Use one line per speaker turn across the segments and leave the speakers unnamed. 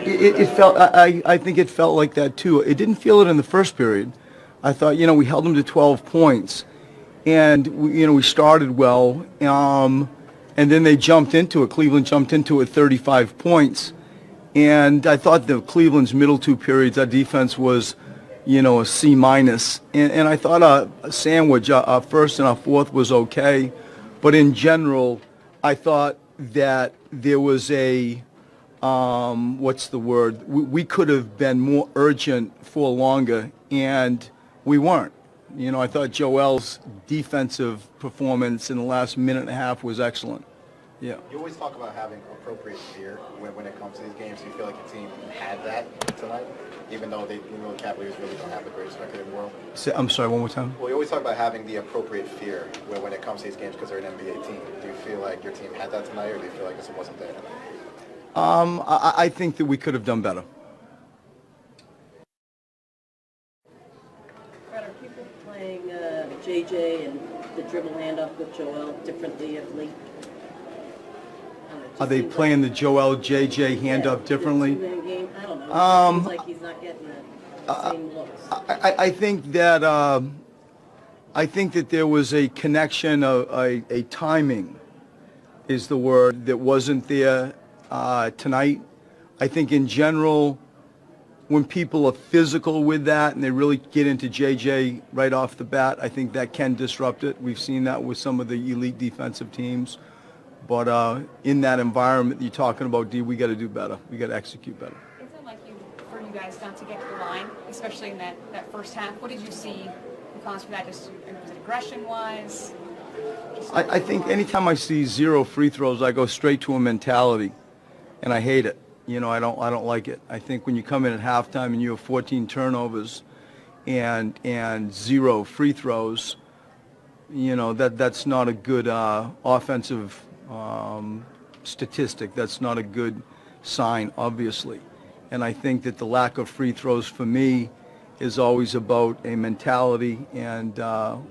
It felt. I think it felt like that too. It didn't feel it in the first period. I thought, we held them to 12 points, and we started well. And then they jumped into it. Cleveland jumped into it 35 points, and I thought the Cleveland's middle two periods, our defense was, a C minus. And I thought a sandwich, our first and our fourth was okay, but in general, I thought that there was a what's the word? We could have been more urgent for longer, and we weren't. I thought Joel's defensive performance in the last minute and a half was excellent. Yeah.
You always talk about having appropriate fear when it comes to these games. Do you feel like the team had that tonight, even though the Cavaliers really don't have the greatest record in the world?
I'm sorry, one more time?
Well, you always talk about having the appropriate fear when it comes to these games because they're an NBA team. Do you feel like your team had that tonight, or do you feel like this wasn't there?
I think that we could have done better.
Are people playing JJ and the dribble handoff with Joel differently of late?
Are they playing the Joel JJ handoff differently?
Game? I don't know. It seems like he's not getting the same looks.
I think that there was a connection, a timing is the word, that wasn't there tonight. I think in general, when people are physical with that and they really get into JJ right off the bat, I think that can disrupt it. We've seen that with some of the elite defensive teams. But in that environment you're talking about, D, we got to do better. We got to execute better.
Is it like for you guys not to get to the line, especially in that first half? What did you see the cause for that? Just was it aggression-wise?
I think anytime I see 0 free throws, I go straight to a mentality, and I hate it. I don't like it. I think when you come in at halftime and you have 14 turnovers and 0 free throws, that's not a good offensive statistic. That's not a good sign, obviously. And I think that the lack of free throws for me is always about a mentality, and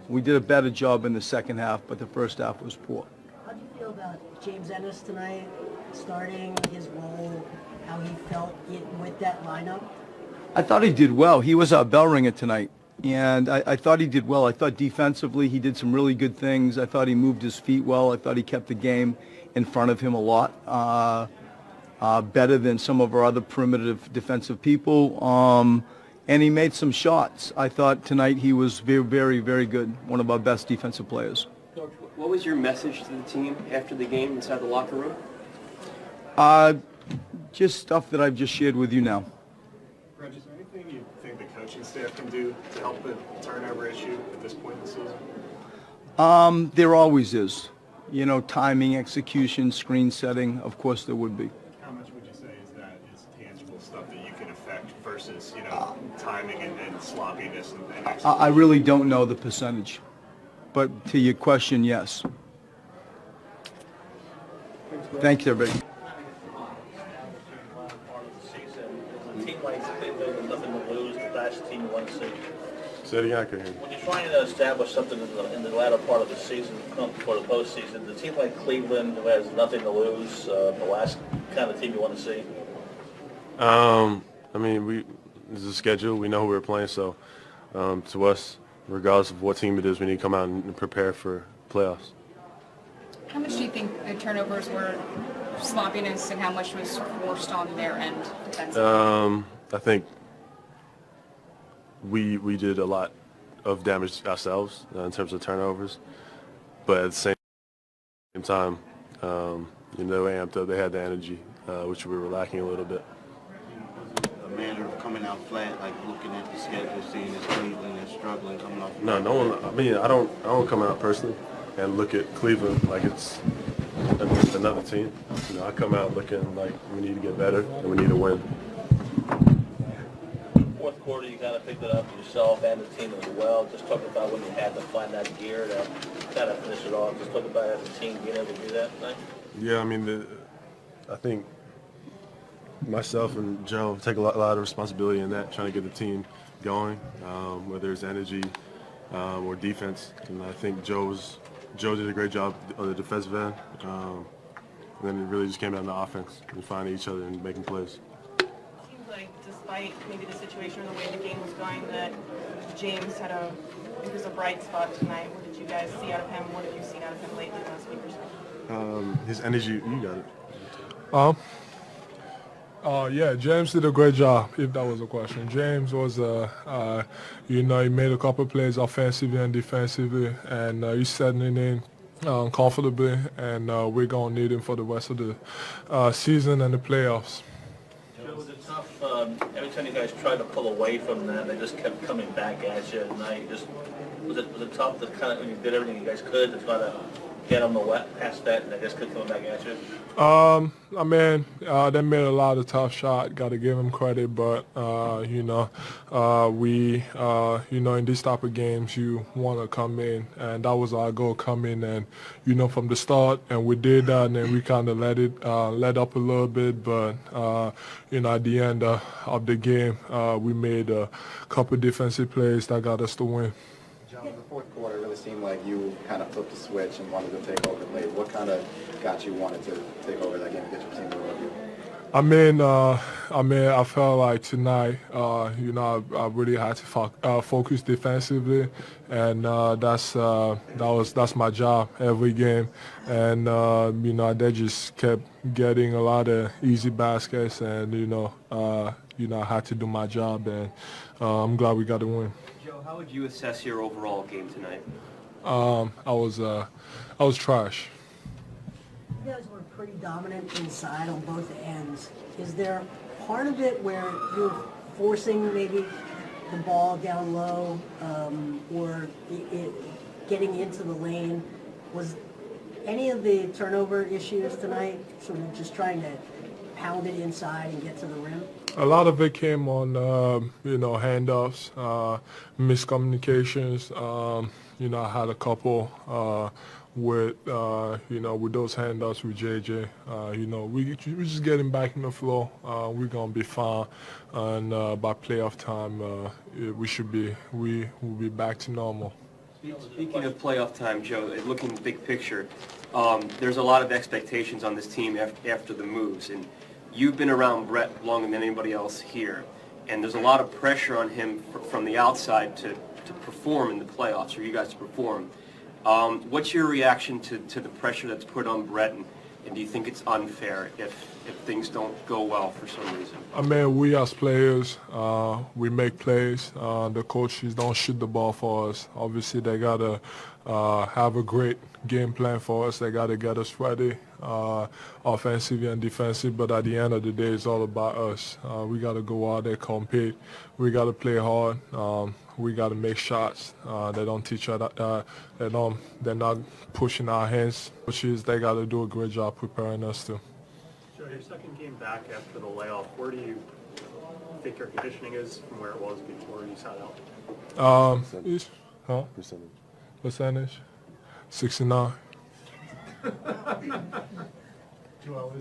we did a better job in the second half, but the first half was poor.
How do you feel about James Ennis tonight, starting his role, how he felt with that lineup?
I thought he did well. He was our bell ringer tonight, and I thought he did well. I thought defensively he did some really good things. I thought he moved his feet well. I thought he kept the game in front of him a lot, better than some of our other primitive defensive people. And he made some shots. I thought tonight he was very, very, very good, one of our best defensive players.
Coach, what was your message to the team after the game inside the locker room?
Just stuff that I've just shared with you now.
Reg, is there anything you think the coaching staff can do to help the turnover issue at this point in the season?
There always is. Timing, execution, screen setting, of course there would be.
How much would you say is that is tangible stuff that you can affect versus, timing and sloppiness and execution?
I really don't know the percentage. But to your question, yes. Thank you, everybody.
A team like Cleveland with nothing to lose, the last team you want to see.
Say it again, I can hear you.
When you're trying to establish something in the latter part of the season, come before the postseason, the team like Cleveland, who has nothing to lose, the last kind of team you want to see?
This is a schedule. We know who we're playing, so to us, regardless of what team it is, we need to come out and prepare for playoffs.
How much do you think the turnovers were sloppiness and how much was forced on their end defensively?
I think we did a lot of damage ourselves in terms of turnovers, but at the same time, they amped up. They had the energy, which we were lacking a little bit.
A matter of coming out flat, like looking at the schedule, seeing this Cleveland and struggling, coming off.
No one. I don't come out personally and look at Cleveland like it's another team. I come out looking like we need to get better and we need to win.
Fourth quarter, you kind of picked it up yourself and the team as well. Just talk about when you had to find that gear to kind of finish it off. Just talk about as a team being able to do that tonight.
Yeah, I think myself and Joe take a lot of responsibility in that, trying to get the team going, whether it's energy or defense. And I think Joe did a great job on the defensive end. And then it really just came down to offense and finding each other and making plays.
Seems like despite maybe the situation or the way the game was going, that James had it was a bright spot tonight. What did you guys see out of him? What have you seen out of him lately the last week or so?
His energy, you got it.
Yeah, James did a great job, if that was a question. James was, he made a couple plays offensively and defensively, and he's settling in comfortably, and we're going to need him for the rest of the season and the playoffs.
Was it tough? Every time you guys tried to pull away from them, they just kept coming back at you at night. Was it tough to kind of, when you did everything you guys could to try to get them past that, and they just kept coming back at you?
They made a lot of tough shots. Got to give them credit, but in these type of games, you want to come in, and that was our goal, come in and from the start, and we did that, and then we kind of let up a little bit, but at the end of the game, we made a couple defensive plays that got us the win.
John, in the fourth quarter, it really seemed like you kind of flipped the switch and wanted to take over late. What kind of got you wanted to take over that game and get your team to win?
I felt like tonight, I really had to focus defensively, and that's my job every game. And they just kept getting a lot of easy baskets, and I had to do my job, and I'm glad we got the win.
Joe, how would you assess your overall game tonight?
I was trash.
You guys were pretty dominant inside on both ends. Is there part of it where you're forcing maybe the ball down low or getting into the lane? Was any of the turnover issues tonight sort of just trying to pound it inside and get to the rim?
A lot of it came on, handoffs, miscommunications. I had a couple with those handoffs with JJ. We're just getting back in the flow. We're gonna be fine, and by playoff time, we will be back to normal.
Speaking of playoff time, Joe, looking big picture, there's a lot of expectations on this team after the moves, and you've been around Brett longer than anybody else here, and there's a lot of pressure on him from the outside to perform in the playoffs, for you guys to perform. What's your reaction to the pressure that's put on Brett, and do you think it's unfair if things don't go well for some reason?
We as players, we make plays. The coaches don't shoot the ball for us. Obviously, they got to have a great game plan for us. They got to get us ready, offensively and defensive. But at the end of the day, it's all about us. We got to go out there, compete. We got to play hard. We got to make shots. They don't teach us that. They're not pushing our hands. Coaches, they got to do a great job preparing us to.
Joe, your second game back after the layoff, where do you think your conditioning is from where it was before you sat out?
Percentage? 69.
Joel,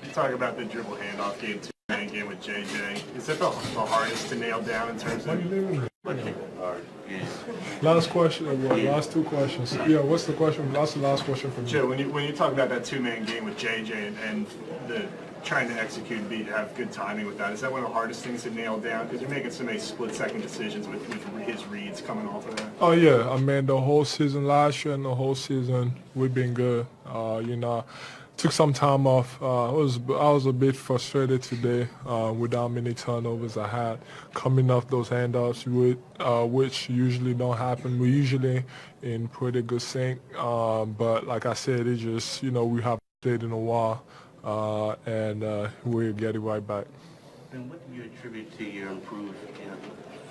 you talk about the dribble handoff game, two-man game with JJ. Is that the hardest to nail down in terms of?
Last question. Last two questions. Yeah, what's the question? That's the last question from you.
Joe, when you talk about that two-man game with JJ and the trying to execute and have good timing with that, is that one of the hardest things to nail down? Because you're making so many split-second decisions with his reads coming off of that.
Oh yeah, the whole season last year and the whole season we've been good. Took some time off. I was a bit frustrated today with how many turnovers I had coming off those handoffs, which usually don't happen. We're usually in pretty good sync, but like I said, it just we haven't played in a while, and we're getting right back.
And what do you attribute to your improved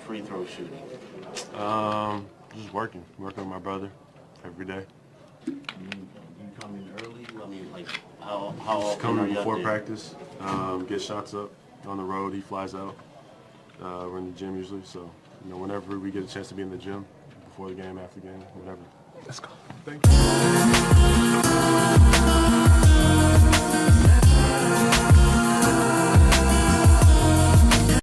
free throw shooting?
Just working with my brother every day.
You come in early? How
Just
often
coming
are you
before
out there?
practice, get shots up on the road. He flies out. We're in the gym usually, so whenever we get a chance to be in the gym, before the game, after the game, whatever.
Let's go. Thank you.